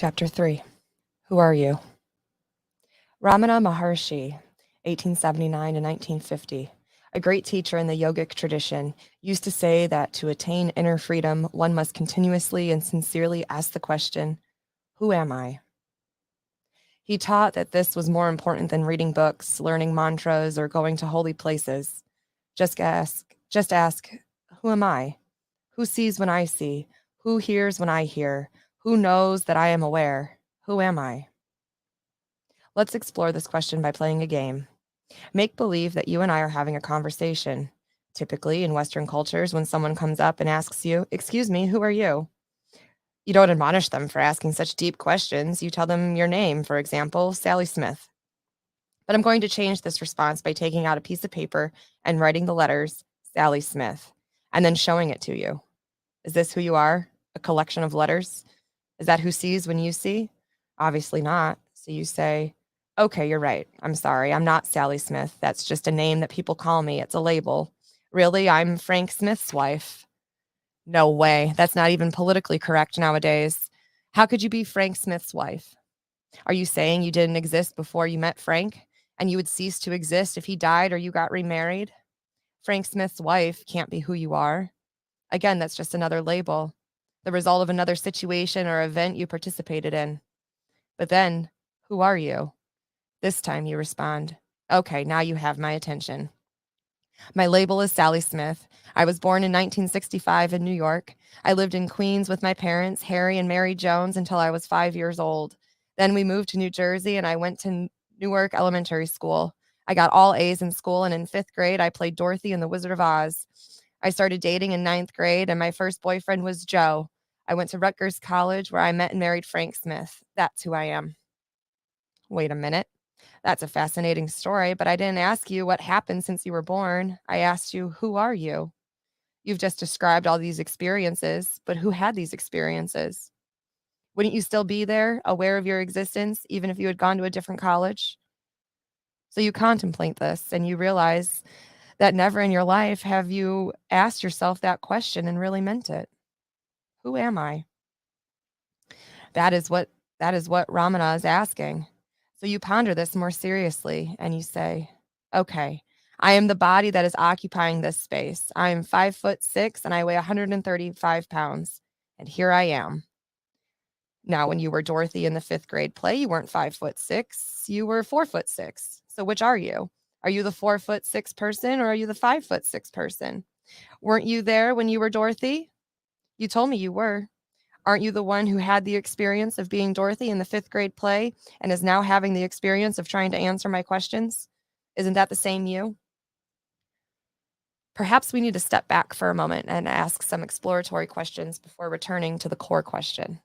Chapter 3. Who are you? Ramana Maharshi, 1879 to 1950, a great teacher in the yogic tradition, used to say that to attain inner freedom, one must continuously and sincerely ask the question, who am I? He taught that this was more important than reading books, learning mantras, or going to holy places. Just ask, who am I? Who sees when I see? Who hears when I hear? Who knows that I am aware? Who am I? Let's explore this question by playing a game. Make believe that you and I are having a conversation. Typically, in Western cultures, when someone comes up and asks you, "Excuse me, who are you?" You don't admonish them for asking such deep questions. You tell them your name, for example, Sally Smith. But I'm going to change this response by taking out a piece of paper and writing the letters Sally Smith, and then showing it to you. Is this who you are? A collection of letters? Is that who sees when you see? Obviously not. So you say, okay, you're right. I'm sorry. I'm not Sally Smith. That's just a name that people call me. It's a label. Really, I'm Frank Smith's wife. No way. That's not even politically correct nowadays. How could you be Frank Smith's wife? Are you saying you didn't exist before you met Frank, and you would cease to exist if he died or you got remarried? Frank Smith's wife can't be who you are. Again, that's just another label, the result of another situation or event you participated in. But then, who are you? This time you respond, okay, now you have my attention. My label is Sally Smith. I was born in 1965 in New York. I lived in Queens with my parents, Harry and Mary Jones, until I was 5 years old. Then we moved to New Jersey and I went to Newark Elementary School. I got all A's in school, and in 5th grade, I played Dorothy in The Wizard of Oz. I started dating in 9th grade, and my first boyfriend was Joe. I went to Rutgers College, where I met and married Frank Smith. That's who I am. Wait a minute. That's a fascinating story, but I didn't ask you what happened since you were born. I asked you, who are you? You've just described all these experiences, but who had these experiences? Wouldn't you still be there, aware of your existence, even if you had gone to a different college? So you contemplate this and you realize that never in your life have you asked yourself that question and really meant it. Who am I? That is what Ramana is asking. So you ponder this more seriously and you say, okay, I am the body that is occupying this space. I am 5'6" and I weigh 135 pounds. And here I am. Now, when you were Dorothy in the 5th grade play, you weren't 5'6", you were 4'6". So which are you? Are you the 4'6" person or are you the 5'6" person? Weren't you there when you were Dorothy? You told me you were. Aren't you the one who had the experience of being Dorothy in the 5th grade play and is now having the experience of trying to answer my questions? Isn't that the same you? Perhaps we need to step back for a moment and ask some exploratory questions before returning to the core question.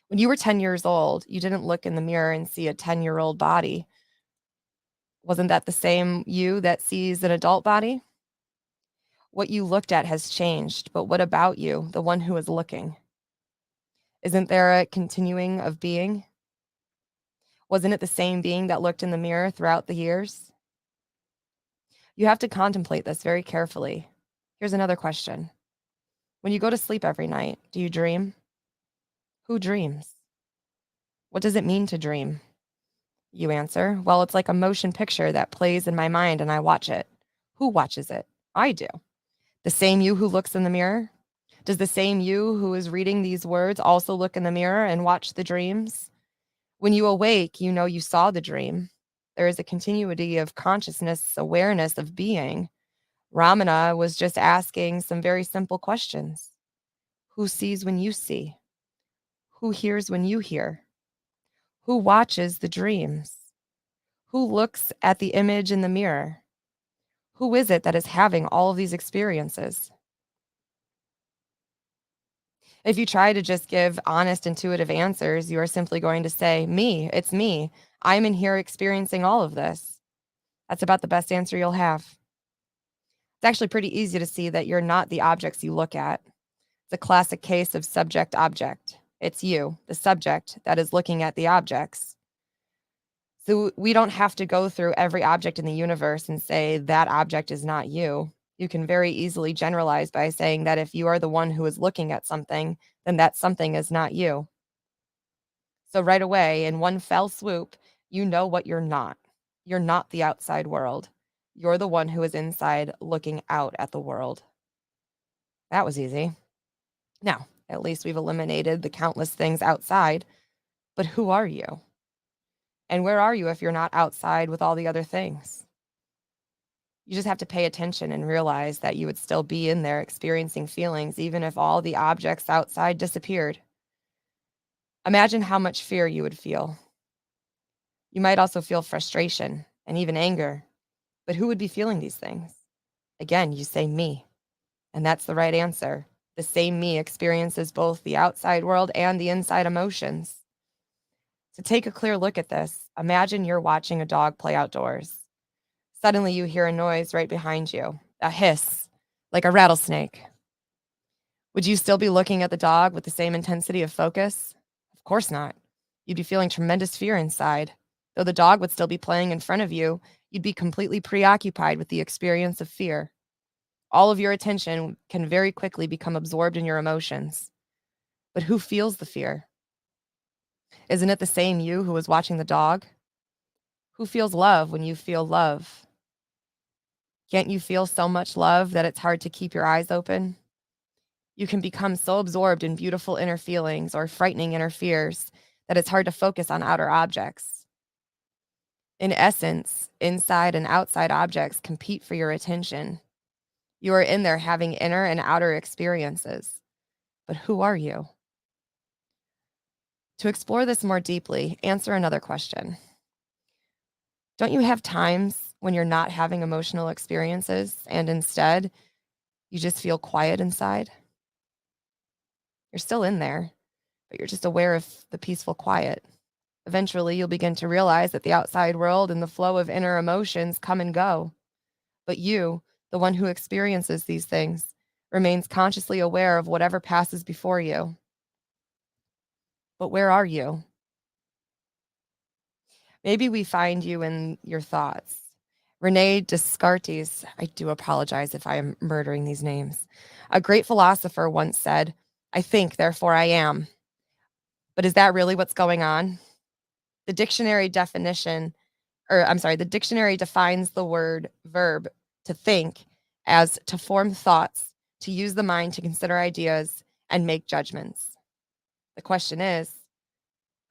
When you were 10 years old, you didn't look in the mirror and see a 10-year-old body. Wasn't that the same you that sees an adult body? What you looked at has changed, but what about you, the one who is looking? Isn't there a continuing of being? Wasn't it the same being that looked in the mirror throughout the years? You have to contemplate this very carefully. Here's another question. When you go to sleep every night, do you dream? Who dreams? What does it mean to dream? You answer, well, it's like a motion picture that plays in my mind and I watch it. Who watches it? I do. The same you who looks in the mirror? Does the same you who is reading these words also look in the mirror and watch the dreams? When you awake, you know you saw the dream. There is a continuity of consciousness, awareness of being. Ramana was just asking some very simple questions. Who sees when you see? Who hears when you hear? Who watches the dreams? Who looks at the image in the mirror? Who is it that is having all of these experiences? If you try to just give honest, intuitive answers, you are simply going to say, me, it's me. I'm in here experiencing all of this. That's about the best answer you'll have. It's actually pretty easy to see that you're not the objects you look at. It's a classic case of subject-object. It's you, the subject, that is looking at the objects. So we don't have to go through every object in the universe and say that object is not you. You can very easily generalize by saying that if you are the one who is looking at something, then that something is not you. So right away, in one fell swoop, you know what you're not. You're not the outside world. You're the one who is inside looking out at the world. That was easy. Now, at least we've eliminated the countless things outside, but who are you? And where are you if you're not outside with all the other things? You just have to pay attention and realize that you would still be in there experiencing feelings even if all the objects outside disappeared. Imagine how much fear you would feel. You might also feel frustration and even anger, but who would be feeling these things? Again, you say me, and that's the right answer. The same me experiences both the outside world and the inside emotions. So take a clear look at this. Imagine you're watching a dog play outdoors. Suddenly you hear a noise right behind you, a hiss, like a rattlesnake. Would you still be looking at the dog with the same intensity of focus? Of course not. You'd be feeling tremendous fear inside. Though the dog would still be playing in front of you, you'd be completely preoccupied with the experience of fear. All of your attention can very quickly become absorbed in your emotions. But who feels the fear? Isn't it the same you who was watching the dog? Who feels love when you feel love? Can't you feel so much love that it's hard to keep your eyes open? You can become so absorbed in beautiful inner feelings or frightening inner fears that it's hard to focus on outer objects. In essence, inside and outside objects compete for your attention. You are in there having inner and outer experiences. But who are you? To explore this more deeply, answer another question. Don't you have times when you're not having emotional experiences and instead you just feel quiet inside? You're still in there, but you're just aware of the peaceful quiet. Eventually, you'll begin to realize that the outside world and the flow of inner emotions come and go. But you, the one who experiences these things, remains consciously aware of whatever passes before you. But where are you? Maybe we find you in your thoughts. Rene Descartes, I do apologize if I am murdering these names. A great philosopher once said, "I think, therefore I am." But is that really what's going on? The dictionary definition, the dictionary defines the word verb to think as to form thoughts, to use the mind to consider ideas and make judgments. The question is,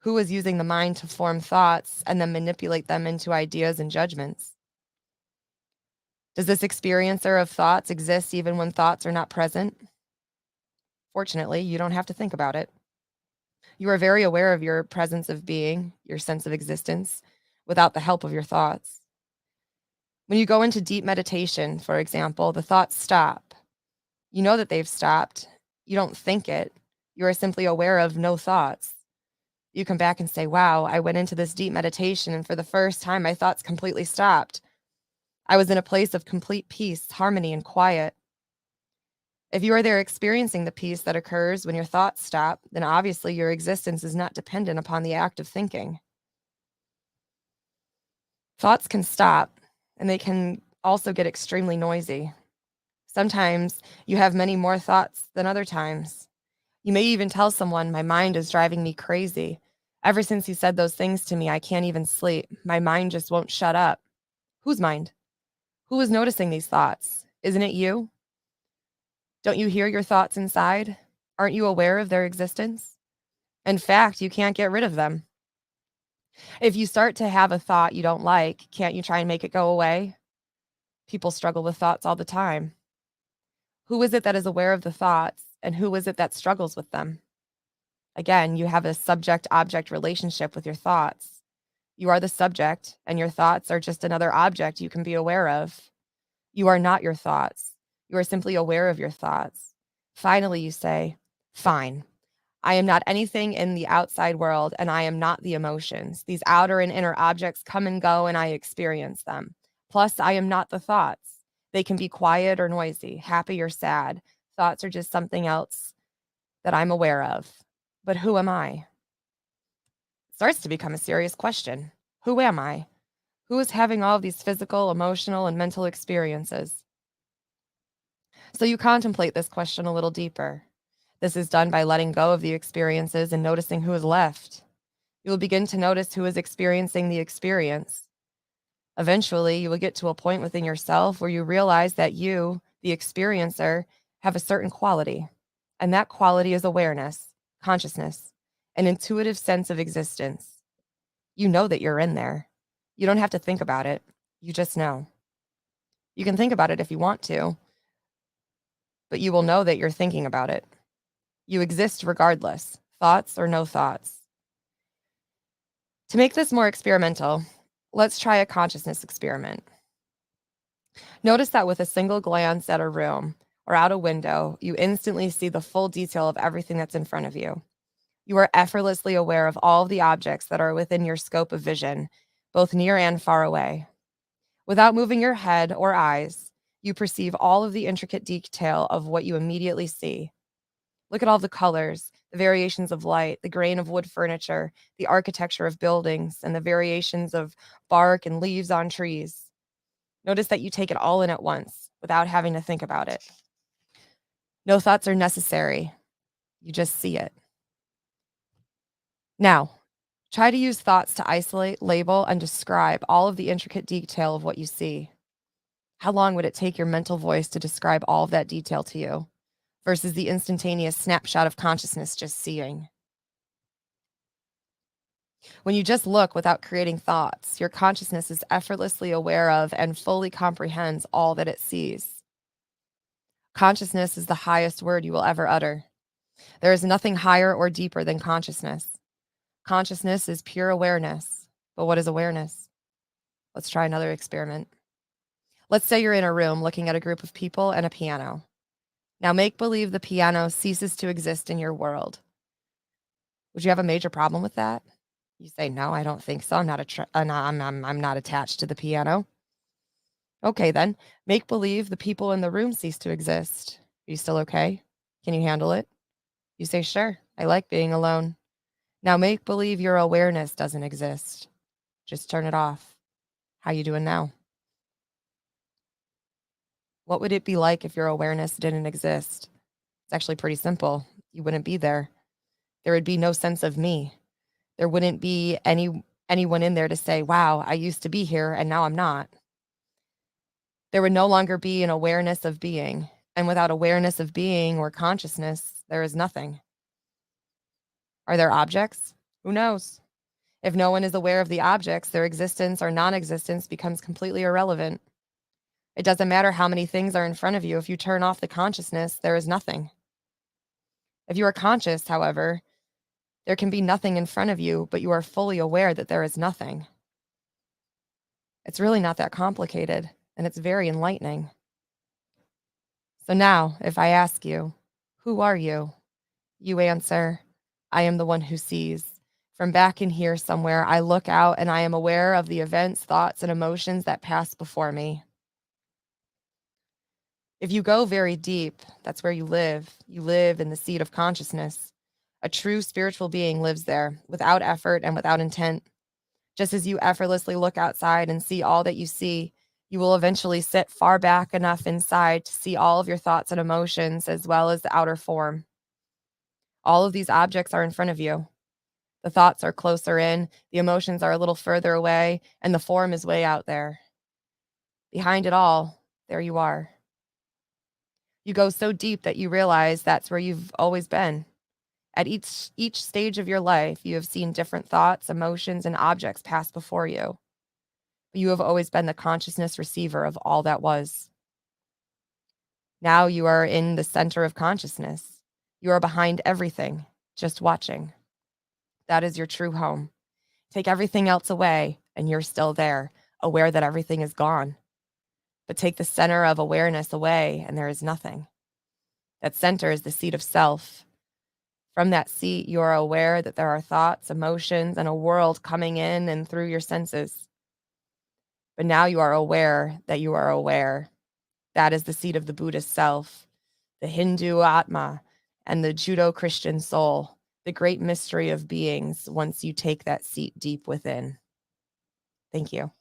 who is using the mind to form thoughts and then manipulate them into ideas and judgments? Does this experiencer of thoughts exist even when thoughts are not present? Fortunately, you don't have to think about it. You are very aware of your presence of being, your sense of existence, without the help of your thoughts. When you go into deep meditation, for example, the thoughts stop. You know that they've stopped. You don't think it. You are simply aware of no thoughts. You come back and say, wow, I went into this deep meditation, and for the first time, my thoughts completely stopped. I was in a place of complete peace, harmony, and quiet. If you are there experiencing the peace that occurs when your thoughts stop, then obviously your existence is not dependent upon the act of thinking. Thoughts can stop, and they can also get extremely noisy. Sometimes you have many more thoughts than other times. You may even tell someone, my mind is driving me crazy. Ever since you said those things to me, I can't even sleep. My mind just won't shut up. Whose mind? Who is noticing these thoughts? Isn't it you? Don't you hear your thoughts inside? Aren't you aware of their existence? In fact, you can't get rid of them. If you start to have a thought you don't like, can't you try and make it go away? People struggle with thoughts all the time. Who is it that is aware of the thoughts, and who is it that struggles with them? Again, you have a subject-object relationship with your thoughts. You are the subject, and your thoughts are just another object you can be aware of. You are not your thoughts. You are simply aware of your thoughts. Finally, you say, fine. I am not anything in the outside world, and I am not the emotions. These outer and inner objects come and go, and I experience them. Plus, I am not the thoughts. They can be quiet or noisy, happy or sad. Thoughts are just something else that I'm aware of. But who am I? It starts to become a serious question. Who am I? Who is having all of these physical, emotional, and mental experiences? So you contemplate this question a little deeper. This is done by letting go of the experiences and noticing who is left. You will begin to notice who is experiencing the experience. Eventually, you will get to a point within yourself where you realize that you, the experiencer, have a certain quality, and that quality is awareness, consciousness, an intuitive sense of existence. You know that you're in there. You don't have to think about it. You just know. You can think about it if you want to, but you will know that you're thinking about it. You exist regardless, thoughts or no thoughts. To make this more experimental, let's try a consciousness experiment. Notice that with a single glance at a room or out a window, you instantly see the full detail of everything that's in front of you. You are effortlessly aware of all of the objects that are within your scope of vision, both near and far away. Without moving your head or eyes, you perceive all of the intricate detail of what you immediately see. Look at all the colors, the variations of light, the grain of wood furniture, the architecture of buildings, and the variations of bark and leaves on trees. Notice that you take it all in at once without having to think about it. No thoughts are necessary. You just see it. Now, try to use thoughts to isolate, label, and describe all of the intricate detail of what you see. How long would it take your mental voice to describe all of that detail to you versus the instantaneous snapshot of consciousness just seeing? When you just look without creating thoughts, your consciousness is effortlessly aware of and fully comprehends all that it sees. Consciousness is the highest word you will ever utter. There is nothing higher or deeper than consciousness. Consciousness is pure awareness. But what is awareness? Let's try another experiment. Let's say you're in a room looking at a group of people and a piano. Now make believe the piano ceases to exist in your world. Would you have a major problem with that? You say, no, I don't think so. I'm not attached to the piano. Okay, then make believe the people in the room cease to exist. Are you still okay? Can you handle it? You say, sure, I like being alone. Now make believe your awareness doesn't exist. Just turn it off. How you doing now? What would it be like if your awareness didn't exist? It's actually pretty simple. You wouldn't be there. There would be no sense of me. There wouldn't be anyone in there to say, wow, I used to be here and now I'm not. There would no longer be an awareness of being. And without awareness of being or consciousness, there is nothing. Are there objects? Who knows? If no one is aware of the objects, their existence or non-existence becomes completely irrelevant. It doesn't matter how many things are in front of you. If you turn off the consciousness, there is nothing. If you are conscious, however, there can be nothing in front of you, but you are fully aware that there is nothing. It's really not that complicated, and it's very enlightening. So now, if I ask you, who are you? You answer, I am the one who sees. From back in here somewhere, I look out and I am aware of the events, thoughts, and emotions that pass before me. If you go very deep, that's where you live. You live in the seat of consciousness. A true spiritual being lives there, without effort and without intent. Just as you effortlessly look outside and see all that you see, you will eventually sit far back enough inside to see all of your thoughts and emotions as well as the outer form. All of these objects are in front of you. The thoughts are closer in, the emotions are a little further away, and the form is way out there. Behind it all, there you are. You go so deep that you realize that's where you've always been. At each stage of your life, you have seen different thoughts, emotions, and objects pass before you. But you have always been the consciousness receiver of all that was. Now you are in the center of consciousness. You are behind everything, just watching. That is your true home. Take everything else away, and you're still there, aware that everything is gone. But take the center of awareness away, and there is nothing. That center is the seat of self. From that seat, you are aware that there are thoughts, emotions, and a world coming in and through your senses. But now you are aware that you are aware. That is the seat of the Buddhist self, the Hindu Atma, and the Judo-Christian soul, the great mystery of beings once you take that seat deep within. Thank you.